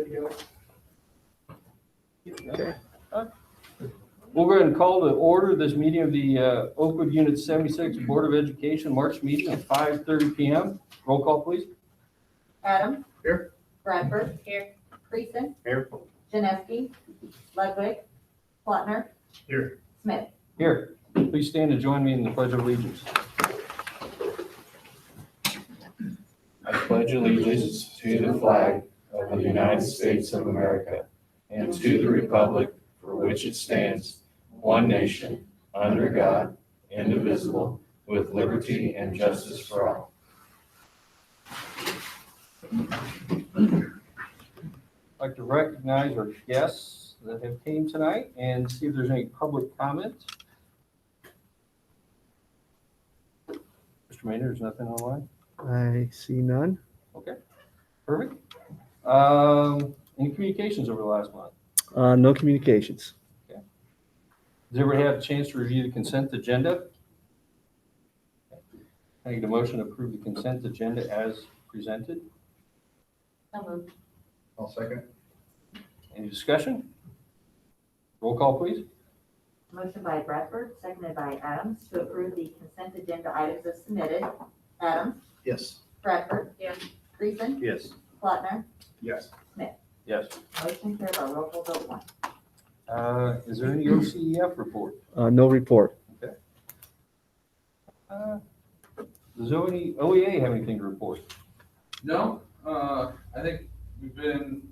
Good to go. Okay. We'll go ahead and call to order this meeting of the Oakwood Unit 76 Board of Education March meeting at 5:30 p.m. Roll call, please. Adam. Here. Bradford. Here. Creason. Here. Janeski. Ludwig. Plattner. Here. Smith. Here. Please stand and join me in the Pledge of Allegiance. I pledge allegiance to the flag of the United States of America and to the republic for which it stands, one nation, under God, indivisible, with liberty and justice for all. I'd like to recognize our guests that have came tonight and see if there's any public comment. Mr. Maynard, there's nothing online? I see none. Okay, perfect. Any communications over the last month? No communications. Does everybody have a chance to review the consent agenda? I need a motion to approve the consent agenda as presented. So moved. I'll second. Any discussion? Roll call, please. Motion by Bradford, seconded by Adams, to approve the consent agenda items as submitted. Adams. Yes. Bradford. Yes. Creason. Yes. Plattner. Yes. Yes. Motion carried by roll call vote 1. Is there any OCEF report? No report. Does OEA have anything to report? No, I think we've been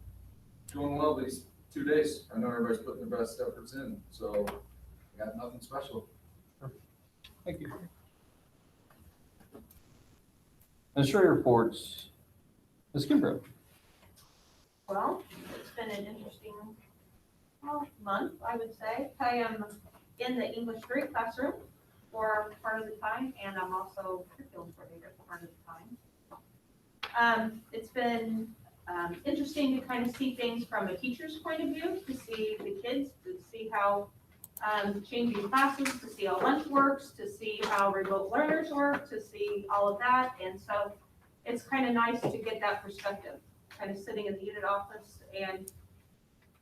doing well these 2 days. I know everybody's putting their best efforts in, so we got nothing special. Thank you. Administrative reports. Ms. Kimbrough. Well, it's been an interesting month, I would say. I am in the English 3 classroom for part of the time, and I'm also curriculum coordinator for part of the time. It's been interesting to kind of see things from a teacher's point of view, to see the kids, to see how changing classes, to see how lunch works, to see how remote learners work, to see all of that. And so it's kind of nice to get that perspective, kind of sitting in the unit office and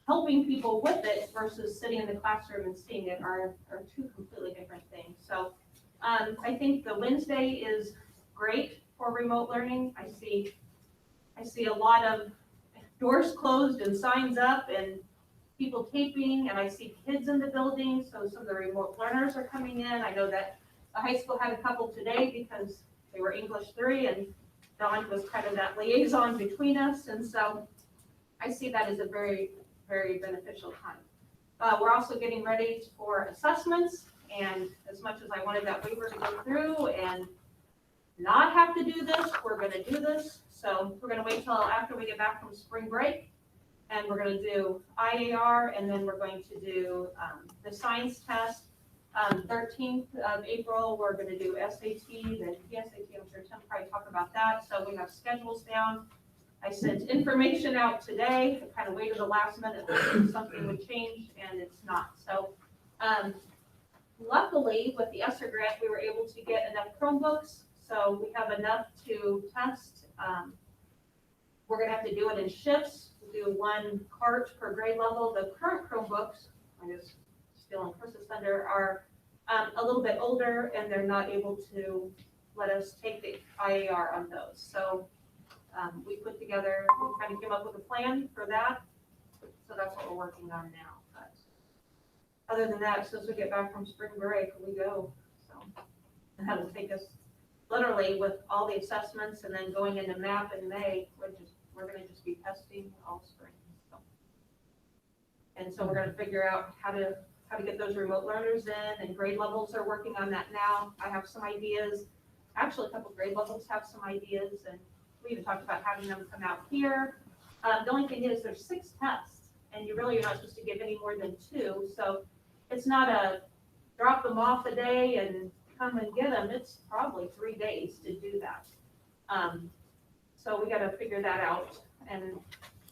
helping people with it versus sitting in the classroom and seeing it are 2 completely different things. So I think the Wednesday is great for remote learning. I see a lot of doors closed and signs up and people taping, and I see kids in the building, so some of the remote learners are coming in. I know that the high school had a couple today because they were English 3, and Dawn was kind of that liaison between us, and so I see that as a very, very beneficial time. We're also getting ready for assessments, and as much as I wanted that waiver to go through and not have to do this, we're gonna do this. So we're gonna wait till after we get back from spring break, and we're gonna do IAR, and then we're going to do the science test. 13th of April, we're gonna do SAT, then PSAT, I'm sure Tim probably talk about that. So we have schedules down. I sent information out today. I kind of waited the last minute if something would change, and it's not. So luckily, with the ESSER grant, we were able to get enough Chromebooks. So we have enough to test. We're gonna have to do it in shifts. We'll do 1 cart per grade level. The current Chromebooks, I just stealing Chris's thunder, are a little bit older, and they're not able to let us take the IAR on those. So we put together, we kind of came up with a plan for that. So that's what we're working on now. But other than that, since we get back from spring break, we go. So that'll take us literally with all the assessments and then going into MAP in May, we're going to just be testing all spring. And so we're going to figure out how to get those remote learners in, and grade levels are working on that now. I have some ideas. Actually, a couple grade levels have some ideas, and we even talked about having them come out here. The only thing is there's 6 tests, and you really are not supposed to give any more than 2. So it's not a drop them off a day and come and get them. It's probably 3 days to do that. So we got to figure that out. And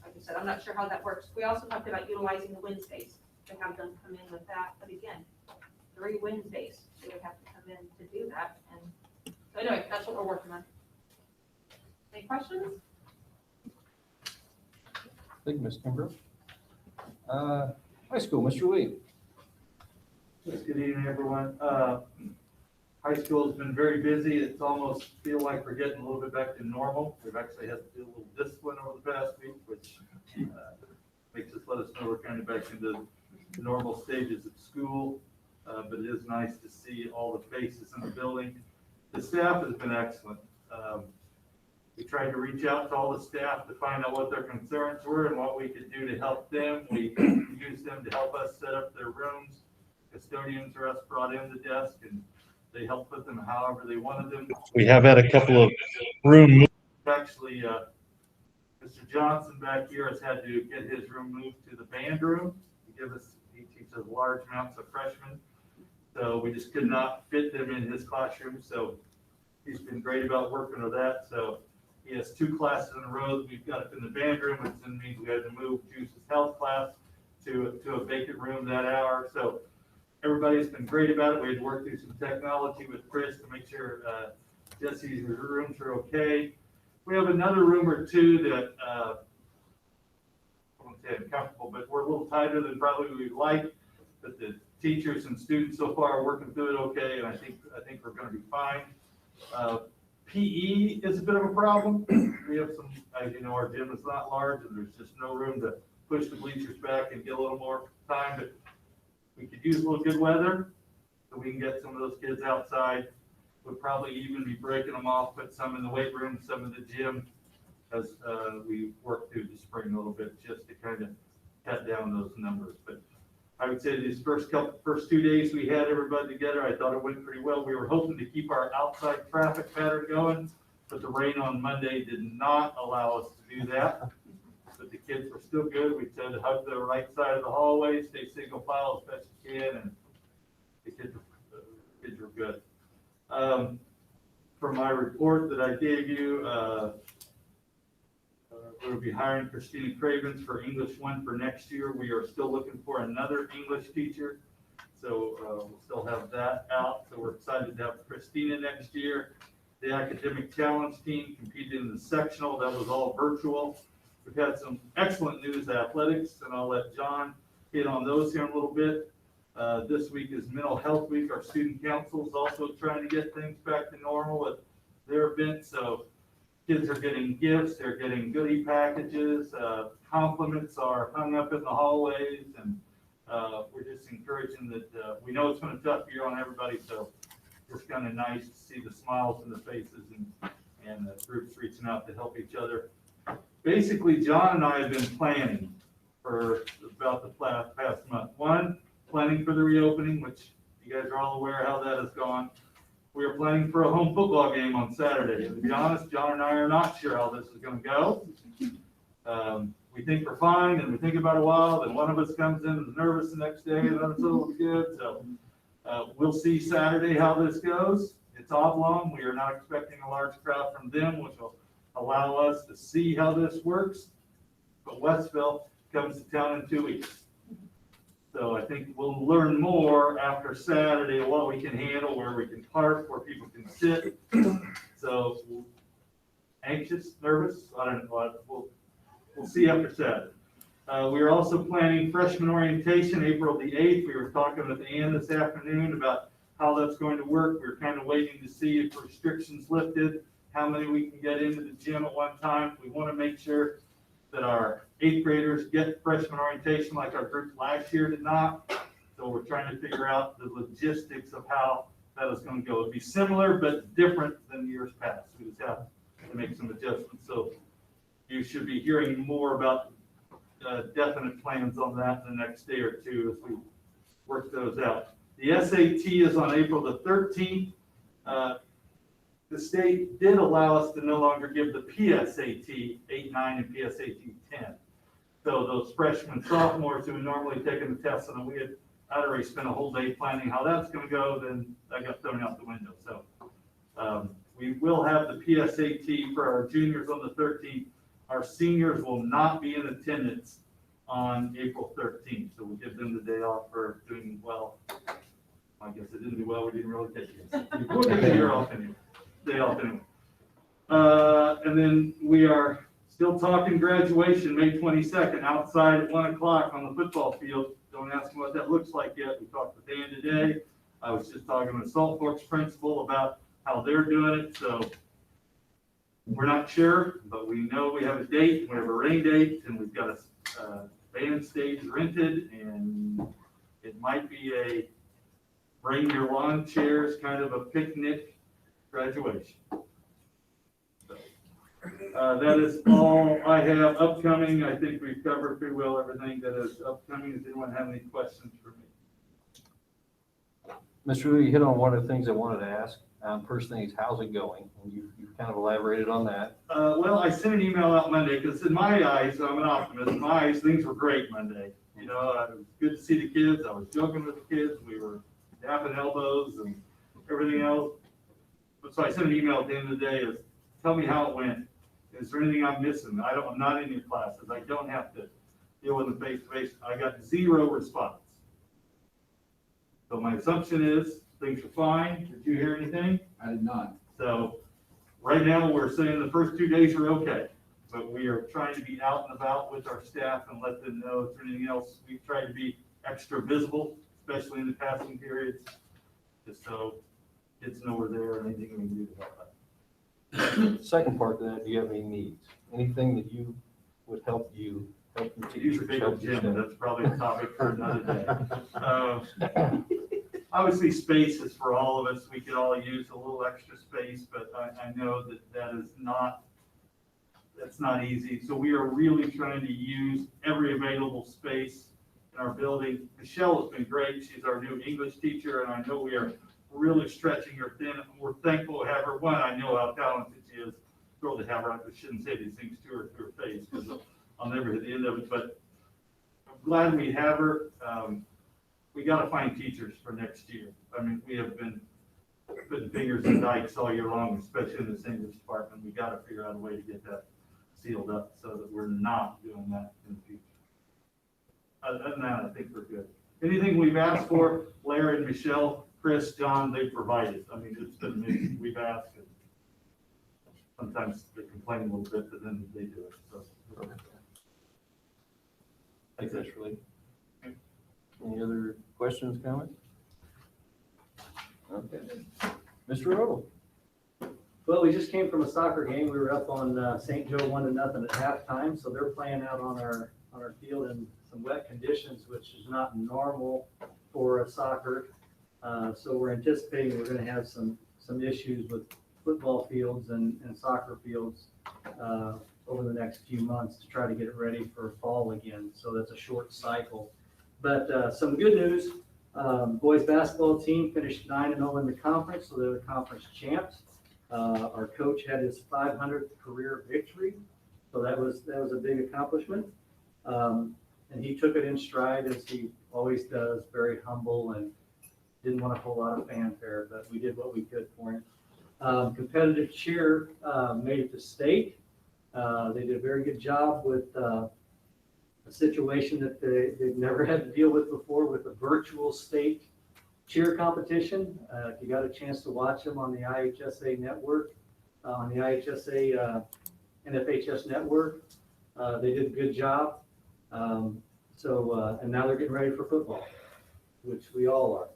like I said, I'm not sure how that works. We also talked about utilizing the Wednesdays to have them come in with that. But again, 3 Wednesdays they would have to come in to do that. And so anyway, that's what we're working on. Any questions? Thank you, Ms. Kimbrough. High school, Mr. Lee. Yes, good evening, everyone. High school's been very busy. It's almost feel like we're getting a little bit back to normal. We've actually had to do a little discipline over the past week, which makes us let us know we're kind of back into the normal stages of school. But it is nice to see all the faces in the building. The staff has been excellent. We tried to reach out to all the staff to find out what their concerns were and what we could do to help them. We used them to help us set up their rooms. Custodians or us brought in the desk and they helped put them however they wanted them. We have had a couple of room. Actually, Mr. Johnson back here has had to get his room moved to the band room. He teaches large amounts of freshmen. So we just could not fit them in his classroom. So he's been great about working with that. So he has 2 classes in a row that we've got up in the band room, which then means we had to move Juice's health class to a vacant room that hour. So everybody's been great about it. We had to work through some technology with Chris to make sure Jesse's rooms are okay. We have another room or 2 that I won't say uncomfortable, but we're a little tighter than probably we'd like. But the teachers and students so far are working through it okay, and I think we're going to be fine. PE is a bit of a problem. We have some, as you know, our gym is not large, and there's just no room to push the bleachers back and get a little more time. But we could use a little good weather, so we can get some of those kids outside. We'll probably even be breaking them off, put some in the weight room, some in the gym, as we work through the spring a little bit, just to kind of cut down those numbers. But I would say these first 2 days we had everybody together, I thought it went pretty well. We were hoping to keep our outside traffic pattern going, but the rain on Monday did not allow us to do that. But the kids were still good. We tried to hug the right side of the hallway, stay single file as best you can, and the kids were good. For my report that I gave you, we'll be hiring Christina Cravens for English 1 for next year. We are still looking for another English teacher, so we'll still have that out. So we're excited to have Christina next year. The academic challenge team competed in the sectional. That was all virtual. We've had some excellent news athletics, and I'll let John hit on those here in a little bit. This week is Mental Health Week. Our student council is also trying to get things back to normal at their event. So kids are getting gifts, they're getting goodie packages, compliments are hung up in the hallways, and we're just encouraging that we know it's been a tough year on everybody, so it's kind of nice to see the smiles in the faces and the groups reaching out to help each other. Basically, John and I have been planning for about the past month. 1, planning for the reopening, which you guys are all aware how that has gone. We are planning for a home football game on Saturday. And to be honest, John and I are not sure how this is going to go. We think we're fine, and we think about it a while, then one of us comes in and is nervous the next day, and it's all good. So we'll see Saturday how this goes. It's oblong. We are not expecting a large crowd from them, which will allow us to see how this works. But Westville comes to town in 2 weeks. So I think we'll learn more after Saturday what we can handle, where we can park, where people can sit. So anxious, nervous, I don't know. We'll see after Saturday. We are also planning freshman orientation, April the 8th. We were talking with Ann this afternoon about how that's going to work. We're kind of waiting to see if restrictions lifted, how many we can get into the gym at one time. We want to make sure that our 8th graders get freshman orientation like our group last year did not. So we're trying to figure out the logistics of how that is going to go. It'll be similar, but different than years past. We just have to make some adjustments. So you should be hearing more about definite plans on that in the next day or 2 as we work those out. The SAT is on April the 13th. The state did allow us to no longer give the PSAT 8, 9, and PSAT 10. So those freshmen, sophomores who would normally taken the test, and I'd already spent a whole day planning how that's going to go, then that got thrown out the window. So we will have the PSAT for our juniors on the 13th. Our seniors will not be in attendance on April 13th, so we'll give them the day off for doing well. I guess it didn't do well, we didn't really take it. We'll get the year off anyway. Day off anyway. And then we are Still talking graduation, May 22nd, outside at 1 o'clock on the football field. Don't ask me what that looks like yet. We talked with Dan today. I was just talking with Salt Fork's principal about how they're doing it, so we're not sure, but we know we have a date, we have a rain date, and we've got a band stage rented, and it might be a bring your lawn chairs, kind of a picnic graduation. That is all I have upcoming. I think we've covered pretty well everything that is upcoming. Does anyone have any questions for me? Mr. Lee, you hit on one of the things I wanted to ask. First thing is, how's it going? And you've kind of elaborated on that. Well, I sent an email out Monday because in my eyes, I'm an optimist. In my eyes, things were great Monday. You know, it was good to see the kids. I was joking with the kids. We were tapping elbows and everything else. So I sent an email at the end of the day is, tell me how it went. Is there anything I'm missing? I'm not in your classes. I don't have to deal with them face to face. I got 0 response. So my assumption is things are fine. Did you hear anything? I did not. So right now we're saying the first 2 days are okay, but we are trying to be out and about with our staff and let them know if there's anything else. We've tried to be extra visible, especially in the passing periods, just so kids know we're there and anything we can do to help out. Second part of that, do you have any needs? Anything that you would help your Use teachers, big help your gym, staff? that's probably a topic for another day. Obviously, space is for all of us. We could all use a little extra space, but I know that's not easy. So we are really trying to use every available space in our building. Michelle has been great. She's our new English teacher, and I know we are really stretching her thin. We're thankful to have her. One, I know how talented she is. Thrilled to have her. I shouldn't say these things to her face because I'll never hit the end of it, but I'm glad we have her. We got to find teachers for next year. I mean, we have been putting fingers in dikes all year long, especially in this English department. We got to figure out a way to get that sealed up so that we're not doing that in the future. Other than that, I think we're good. Anything we've asked for, Larry and Michelle, Chris, John, they provided. I mean, it's been amazing. We've asked, and sometimes they complain a little bit, but then they do it. So. Thanks, Mr. Lee. Any other questions, comments? Okay. Mr. Rowe? Well, we just came from a soccer game. We were up on St. Joe 1-0 at halftime, so they're playing out on our field in some wet conditions, which is not normal for a soccer. So we're anticipating we're going to have some issues with football fields and soccer fields over the next few months to try to get it ready for fall again. So that's a short cycle. But some good news, boys basketball team finished 9-0 in the conference, so they're the conference champs. Our coach had his 500th career victory, so that was a big accomplishment. And he took it in stride, as he always does, very humble and didn't want a whole lot of fanfare, but we did what we could for him. Competitive cheer made it to state. They did a very good job with a situation that they've never had to deal with before, with a virtual state cheer competition. If you got a chance to watch them on the IHSA network, on the IHSA NFHS network, they did a good job. And now they're getting ready for football, which we all are.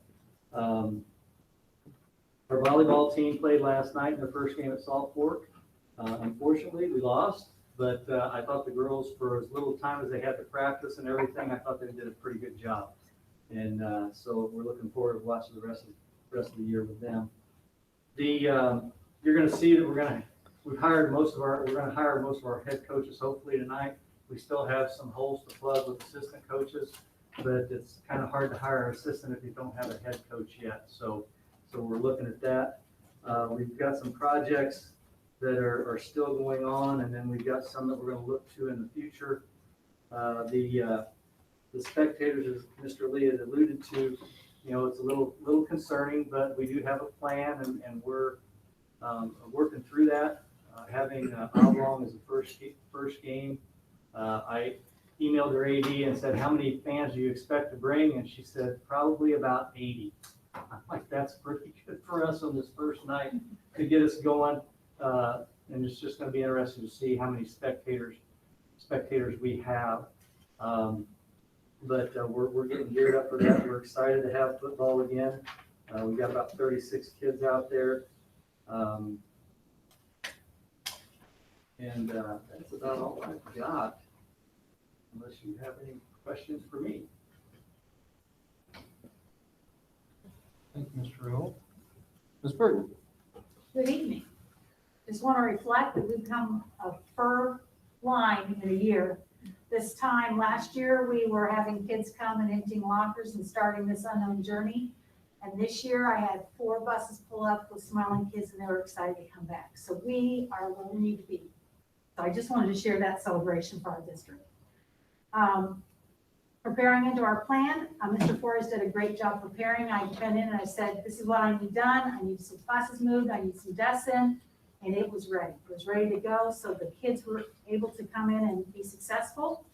Our volleyball team played last night in their first game at Salt Fork. Unfortunately, we lost, but I thought the girls, for as little time as they had to practice and everything, I thought they did a pretty good job. And so we're looking forward to watching the rest of the year with them. You're going to see that we're going to hire most of our head coaches hopefully tonight. We still have some holes to plug with assistant coaches, but it's kind of hard to hire an assistant if you don't have a head coach yet. So we're looking at that. We've got some projects that are still going on, and then we've got some that we're going to look to in the future. The spectators, as Mr. Lee had alluded to, it's a little concerning, but we do have a plan, and we're working through that. Having Oblong as the first game, I emailed her AD and said, how many fans do you expect to bring? And she said, probably about 80. I'm like, that's pretty good for us on this first night to get us going. and it's just gonna be interesting to see how many spectators we have. But we're getting geared up for that. We're excited to have football again. We've got about 36 kids out there. And that's about all I've got, unless you have any questions for me. Thank you, Mr. Earl. Ms. Burton? Good evening. Just want to reflect that we've come a fur line in a year. This time last year, we were having kids come and emptying lockers and starting this unknown journey. And this year, I had 4 buses pull up with smiling kids, and they were excited to come back. So we are where we need to be. So I just wanted to share that celebration for our district. Preparing into our plan, Mr. Forrest did a great job preparing. I went in and I said, this is what I need done. I need some classes moved. I need some desks in. And it was ready. It was ready to go. So the kids were able to come in and be successful.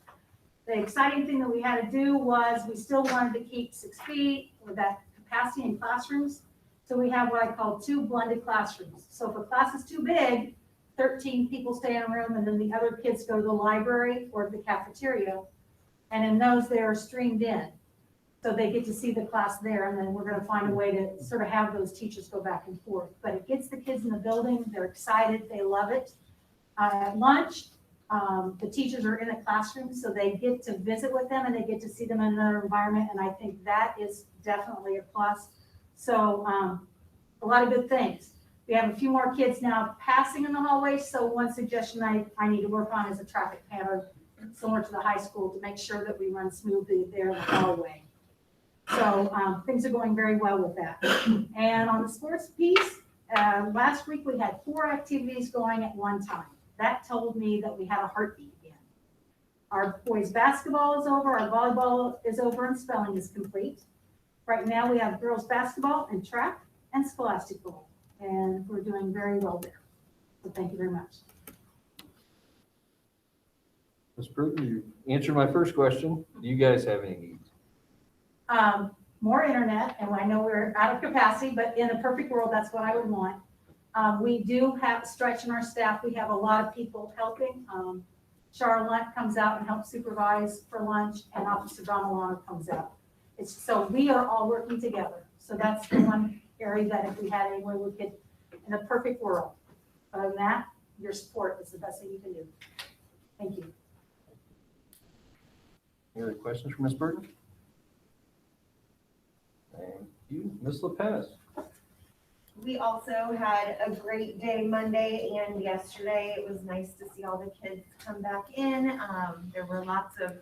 The exciting thing that we had to do was we still wanted to keep 6 feet with that capacity in classrooms. So we have what I call 2 blended classrooms. So if a class is too big, 13 people stay in a room and then the other kids go to the library or the cafeteria. And in those, they are streamed in. So they get to see the class there, and then we're going to find a way to sort of have those teachers go back and forth. But it gets the kids in the building. They're excited. They love it. At lunch, the teachers are in the classroom, so they get to visit with them and they get to see them in another environment. And I think that is definitely a plus. So a lot of good things. We have a few more kids now passing in the hallway. So one suggestion I need to work on is a traffic pattern similar to the high school to make sure that we run smoothly there in the hallway. So things are going very well with that. And on the sports piece, last week we had 4 activities going at one time. That told me that we had a heartbeat again. Our boys basketball is over, our volleyball is over, and spelling is complete. Right now we have girls basketball and track and scholastic ball, and we're doing very well there. So thank you very much. Ms. Burton, you answered my first question. Do you guys have any needs? More internet, and I know we're out of capacity, but in a perfect world, that's what I would want. We do have a stretch in our staff. We have a lot of people helping. Charlotte comes out and helps supervise for lunch, and Officer Donalano comes out. So we are all working together. So that's the one area that if we had any way we could, in a perfect world. Other than that, your support is the best thing you can do. Thank you. Any other questions for Ms. Burton? Thank you. Ms. Lopez? We also had a great day Monday and yesterday. It was nice to see all the kids come back in. There were lots of,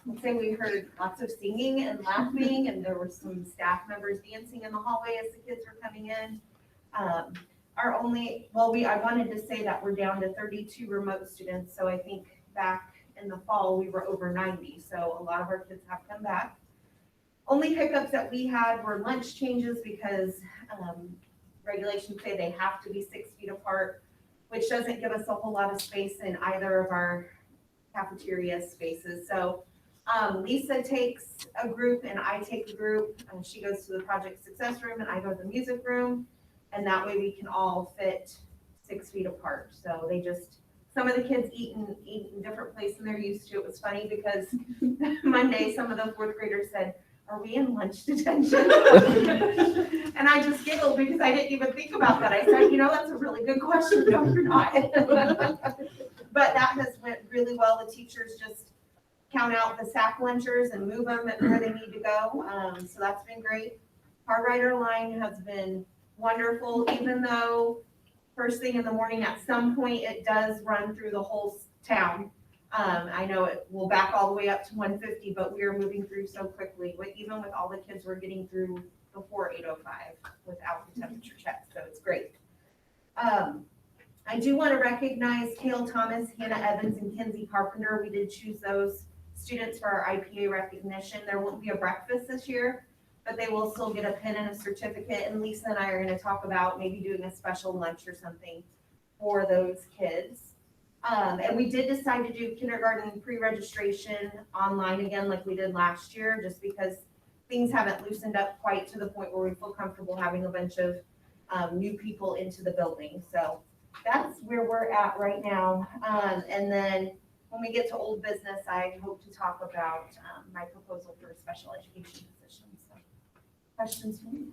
let's say we heard lots of singing and laughing, and there were some staff members dancing in the hallway as the kids were coming in. I wanted to say that we're down to 32 remote students. So I think back in the fall, we were over 90. So a lot of our kids have come back. Only hiccups that we had were lunch changes because regulations say they have to be 6 feet apart, which doesn't give us a whole lot of space in either of our cafeteria spaces. So Lisa takes a group and I take a group, and she goes to the project success room and I go to the music room. And that way we can all fit 6 feet apart. So some of the kids eat in different places than they're used to. It was funny because Monday, some of the 4th graders said, "Are we in lunch detention?" And I just giggled because I didn't even think about that. I said, that's a really good question. No, you're not. But that has went really well. The teachers just count out the sack lunchers and move them where they need to go. So that's been great. Our rider line has been wonderful, even though first thing in the morning, at some point, it does run through the whole town. I know it will back all the way up to 150, but we are moving through so quickly. Even with all the kids, we're getting through before 8:05 without the temperature check, so it's great. I do want to recognize Kale Thomas, Hannah Evans, and Kenzie Carpenter. We did choose those students for our IPA recognition. There won't be a breakfast this year, but they will still get a pin and a certificate. And Lisa and I are going to talk about maybe doing a special lunch or something for those kids. And we did decide to do kindergarten pre-registration online again like we did last year, just because things haven't loosened up quite to the point where we feel comfortable having a bunch of new people into the building. So that's where we're at right now. And then when we get to old business, I hope to talk about my proposal for a special education position. So, questions for me?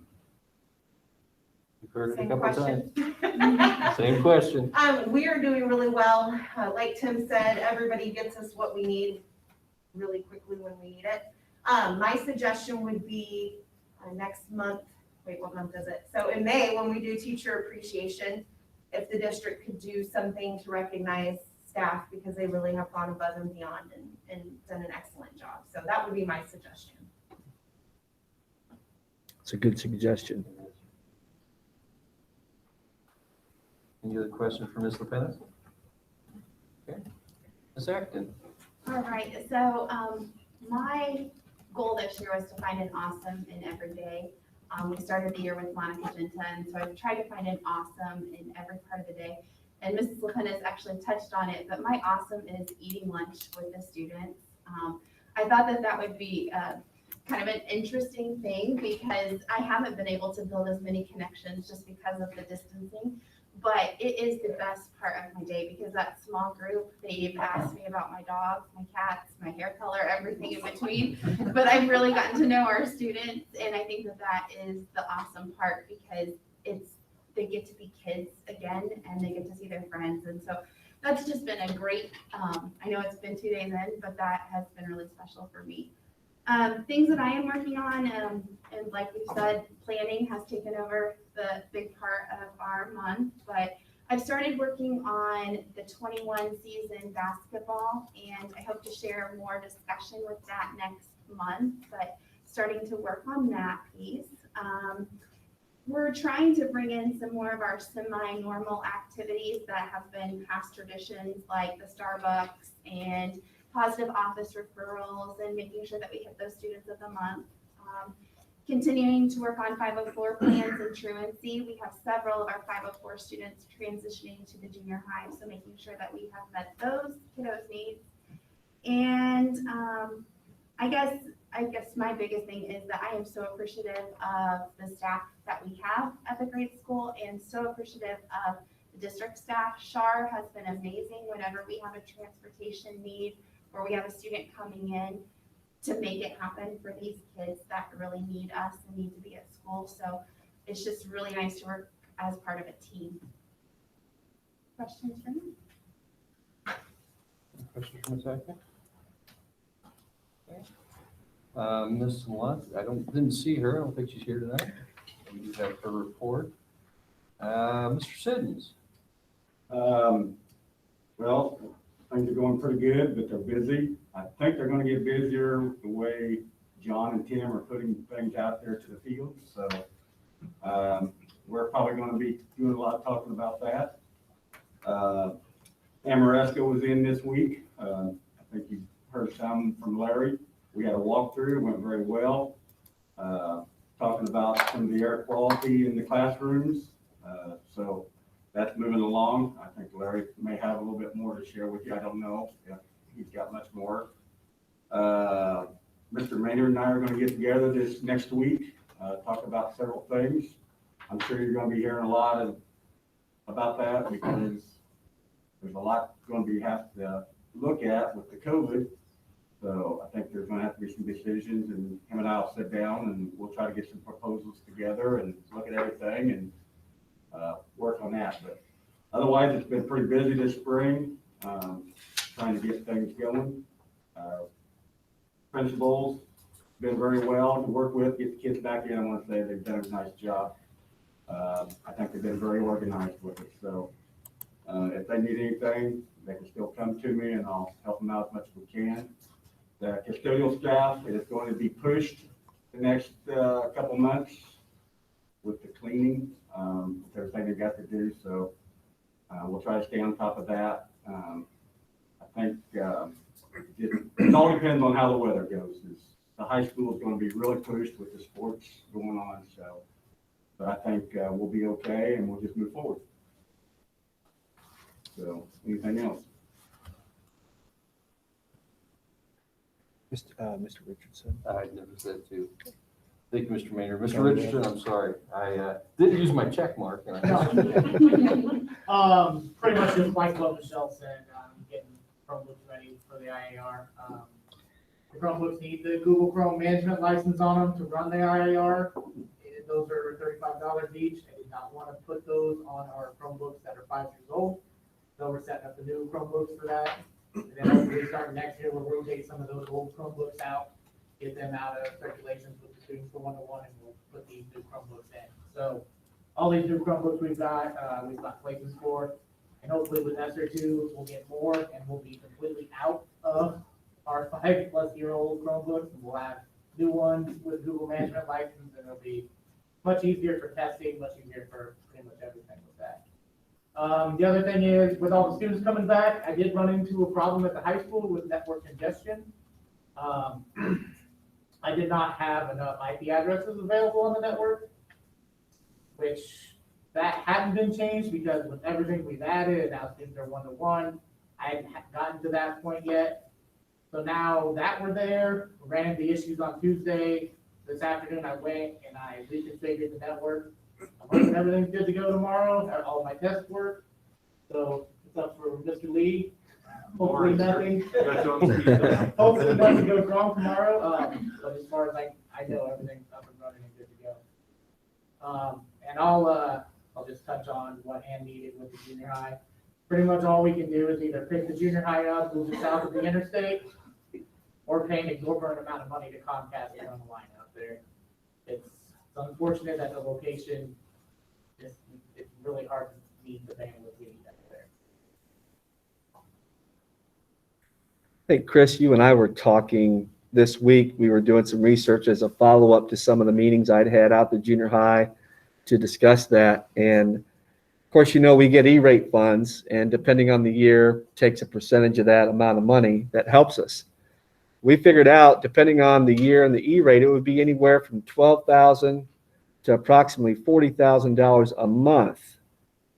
You've heard it a Same couple times. question. Same question. We are doing really well. Like Tim said, everybody gets us what we need really quickly when we need it. My suggestion would be next month, wait, what month is it? So in May, when we do teacher appreciation, if the district could do something to recognize staff because they really have gone above and beyond and done an excellent job. So that would be my suggestion. It's a good suggestion. Any other questions for Ms. LaPena? Okay. Ms. Acton? All right, so my goal this year was to find an awesome in every day. We started the year with Monica Genta, and so I've tried to find an awesome in every part of the day. And Mrs. LaPena has actually touched on it, but my awesome is eating lunch with the students. I thought that that would be kind of an interesting thing because I haven't been able to build as many connections just because of the distancing. But it is the best part of my day because that small group, they've asked me about my dogs, my cats, my hair color, everything in between. But I've really gotten to know our students, and I think that that is the awesome part because they get to be kids again and they get to see their friends. And so that's just been a great, I know it's been 2 days in, but that has been really special for me. Things that I am working on, and like you said, planning has taken over the big part of our month, but I've started working on the 21 season basketball, and I hope to share more discussion with that next month, but starting to work on that piece. We're trying to bring in some more of our semi-normal activities that have been past traditions, like the Starbucks and positive office referrals, and making sure that we hit those students of the month. Continuing to work on 504 plans and truancy. We have several of our 504 students transitioning to the junior high, so making sure that we have met those kiddos' needs. And I guess my biggest thing is that I am so appreciative of the staff that we have at the grade school and so appreciative of the district staff. Shar has been amazing whenever we have a transportation need or we have a student coming in to make it happen for these kids that really need us and need to be at school. So it's just really nice to work as part of a team. Questions for me? Questions for Ms. Acton? Okay. Ms. Lunt, didn't see her. I don't think she's here tonight. We do have her report. Mr. Siddons. Well, things are going pretty good, but they're busy. I think they're gonna get busier the way John and Tim are putting things out there to the field. So we're probably gonna be doing a lot of talking about that. Amoresco was in this week. I think you heard some from Larry. We had a walkthrough, went very well. Talking about some of the air quality in the classrooms. So that's moving along. I think Larry may have a little bit more to share with you. I don't know if he's got much more. Mr. Maynard and I are going to get together this next week, talk about several things. I'm sure you're going to be hearing a lot about that because there's a lot going to be have to look at with the COVID. So I think there's going to have to be some decisions, and him and I will sit down and we'll try to get some proposals together and look at everything and work on that. But otherwise, it's been pretty busy this spring, trying to get things going. Principals been very well to work with, get the kids back in. I want to say they've done a nice job. I think they've been very organized with it. So if they need anything, they can still come to me and I'll help them out as much as we can. The custodial staff is going to be pushed the next couple months with the cleaning, with everything they've got to do. So we'll try to stay on top of that. I think it all depends on how the weather goes. The high school is going to be really pushed with the sports going on. So, but I think we'll be okay and we'll just move forward. So anything else? Mr. Richardson. I never said to. Thank you, Mr. Mayor. Mr. Richardson, I'm sorry. I didn't use my check mark. And I Pretty much just like what Michelle said, getting Chromebooks ready for the IAR. The Chromebooks need the Google Chrome management license on them to run the IAR. And those are $35 each. I did not want to put those on our Chromebooks that are 5 years old. So we're setting up the new Chromebooks for that. And then hopefully starting next year, we'll rotate some of those old Chromebooks out, get them out of circulations with the students for 101, and we'll put these new Chromebooks in. So all these new Chromebooks we've got places for, and hopefully with ESER 2, we'll get more, and we'll be completely out of our 5-plus-year-old Chromebooks, and we'll have new ones with Google Management License, and it'll be much easier for testing, much easier for pretty much everything with that. The other thing is, with all the students coming back, I did run into a problem at the high school with network congestion. I did not have enough IP addresses available on the network, which that hadn't been changed because with everything we've added, now students are 1-to-1. I hadn't gotten to that point yet. So now that we're there, ran into issues on Tuesday. This afternoon, I went and I reconfigured the network. I'm hoping everything's good to go tomorrow. All my tests work. So it's up for Mr. Lee. Hopefully nothing. Hopefully nothing goes wrong tomorrow. But as far as I know, everything's up and running and good to go. And I'll just touch on what Ann needed with the junior high. Pretty much all we can do is either pick the junior high up, move it south of the interstate, or pay an exorbitant amount of money to Comcast to run the line out there. It's unfortunate that the location it's really hard to meet the bandwidth we need out there. I think, Chris, you and I were talking this week. We were doing some research as a follow-up to some of the meetings I'd had out the junior high to discuss that. And of course, we get E-rate funds, and depending on the year, takes a percentage of that amount of money that helps us. We figured out, depending on the year and the E-rate, it would be anywhere from $12,000 to approximately $40,000 a month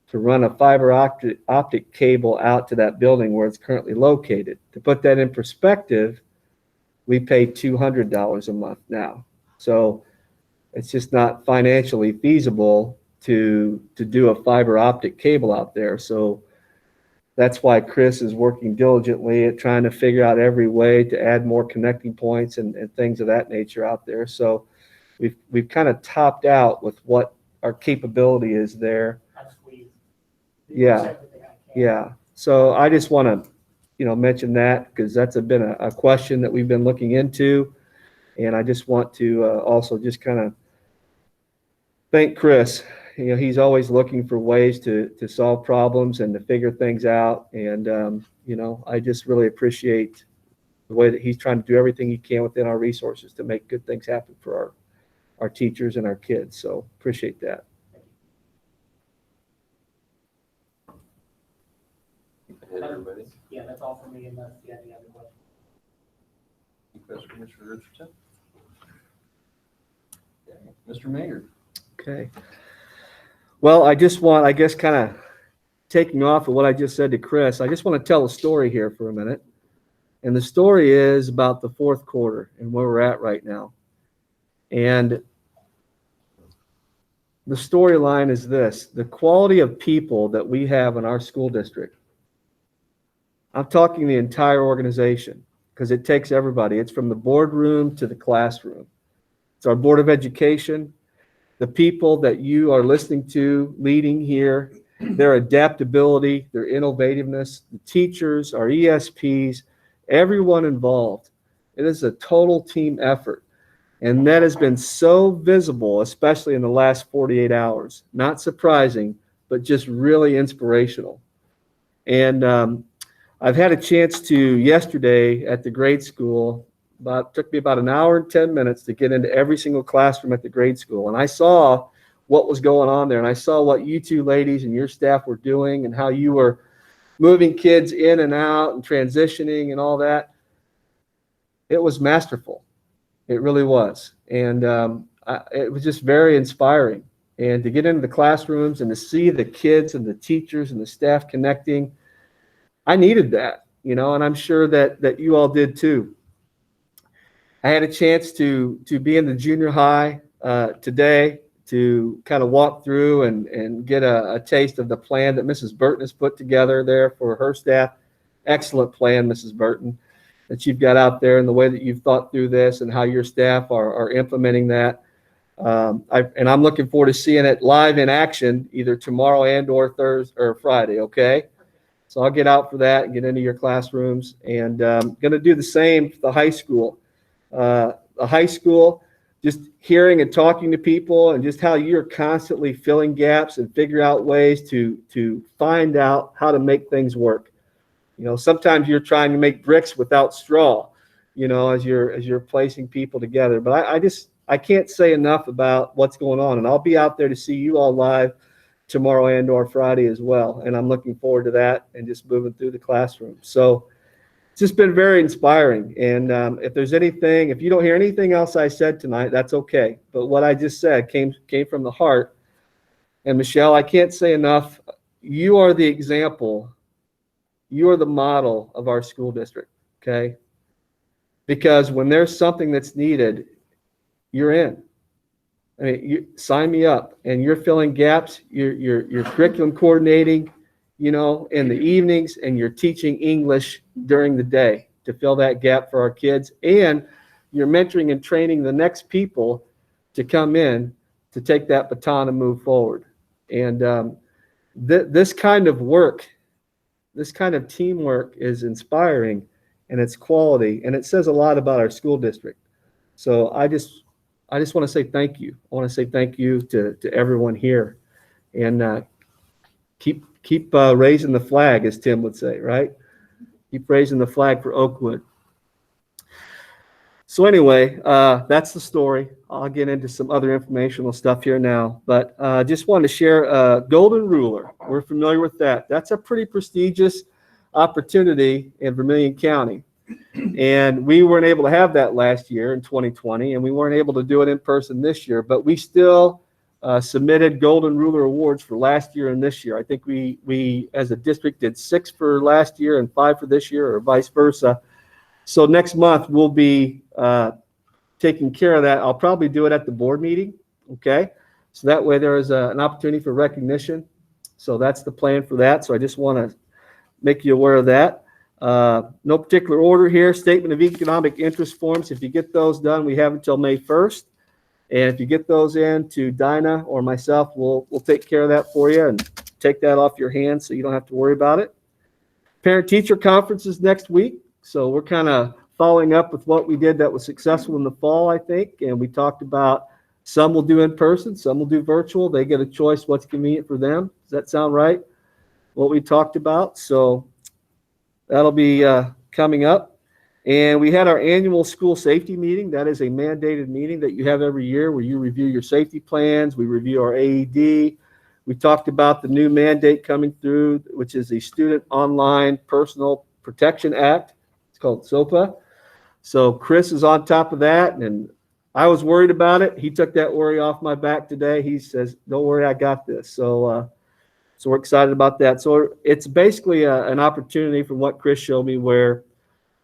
to run a fiber optic cable out to that building where it's currently located. To put that in perspective, we pay $200 a month now. So it's just not financially feasible to do a fiber optic cable out there. So that's why Chris is working diligently at trying to figure out every way to add more connecting points and things of that nature out there. So we've kind of topped out with what our capability is there. Yeah. So I just want to, mention that because that's been a question that we've been looking into. And I just want to also just kind of thank Chris. He's always looking for ways to solve problems and to figure things out. And, I just really appreciate the way that he's trying to do everything he can within our resources to make good things happen for our teachers and our kids. So appreciate that. Everybody. Yeah, that's all for me unless you have any other questions. Mr. Richardson. Okay. Mr. Mayor. Okay. Well, I guess kind of taking off of what I just said to Chris, I just want to tell a story here for a minute. And the story is about the fourth quarter and where we're at right now. And the storyline is this: the quality of people that we have in our school district. I'm talking the entire organization because it takes everybody. It's from the boardroom to the classroom. It's our Board of Education, the people that you are listening to, leading here, their adaptability, their innovativeness, the teachers, our ESPs, everyone involved. It is a total team effort. And that has been so visible, especially in the last 48 hours. Not surprising, but just really inspirational. And I've had a chance to yesterday at the grade school. Took me about an hour and 10 minutes to get into every single classroom at the grade school. And I saw what was going on there. And I saw what you two ladies and your staff were doing and how you were moving kids in and out and transitioning and all that. It was masterful. It really was. And it was just very inspiring. And to get into the classrooms and to see the kids and the teachers and the staff connecting, I needed that, and I'm sure that you all did too. I had a chance to be in the junior high today to kind of walk through and get a taste of the plan that Mrs. Burton has put together there for her staff. Excellent plan, Mrs. Burton, that you've got out there and the way that you've thought through this and how your staff are implementing that. And I'm looking forward to seeing it live in action either tomorrow and or Thursday or Friday. Okay. So I'll get out for that and get into your classrooms, and going to do the same for the high school. The high school, just hearing and talking to people and just how you're constantly filling gaps and figure out ways to find out how to make things work. You know, sometimes you're trying to make bricks without straw, you know, as you're placing people together. But I can't say enough about what's going on, and I'll be out there to see you all live tomorrow and or Friday as well. And I'm looking forward to that and just moving through the classroom. So it's just been very inspiring. And if there's anything, if you don't hear anything else I said tonight, that's okay. But what I just said came from the heart. And Michelle, I can't say enough. You are the example. You are the model of our school district. Okay. Because when there's something that's needed, you're in. I mean, you sign me up, and you're filling gaps. You're curriculum coordinating, you know, in the evenings, and you're teaching English during the day to fill that gap for our kids. And you're mentoring and training the next people to come in to take that baton and move forward. And this kind of work, this kind of teamwork is inspiring, and it's quality, and it says a lot about our school district. So I just want to say thank you. I want to say thank you to everyone here, and keep raising the flag, as Tim would say, right? Keep raising the flag for Oakwood. So anyway, that's the story. I'll get into some other informational stuff here now, but just wanted to share Golden Ruler. We're familiar with that. That's a pretty prestigious opportunity in Vermilion County. And we weren't able to have that last year in 2020, and we weren't able to do it in person this year, but we still submitted Golden Ruler Awards for last year and this year. I think we as a district did 6 for last year and 5 for this year, or vice versa. So next month we'll be taking care of that. I'll probably do it at the board meeting, okay? So that way there is an opportunity for recognition. So that's the plan for that. So I just want to make you aware of that. No particular order here. Statement of economic interest forms. If you get those done, we have until May 1st. And if you get those in to Dinah or myself, we'll take care of that for you and take that off your hands so you don't have to worry about it. Parent-teacher conferences next week. So we're kind of following up with what we did that was successful in the fall, I think. And we talked about some will do in person, some will do virtual. They get a choice what's convenient for them. Does that sound right? What we talked about. So that'll be coming up. And we had our annual school safety meeting. That is a mandated meeting that you have every year where you review your safety plans. We review our AED. We talked about the new mandate coming through, which is the Student Online Personal Protection Act. It's called SOPA. So Chris is on top of that, and I was worried about it. He took that worry off my back today. He says, don't worry, I got this. So we're excited about that. So it's basically an opportunity from what Chris showed me where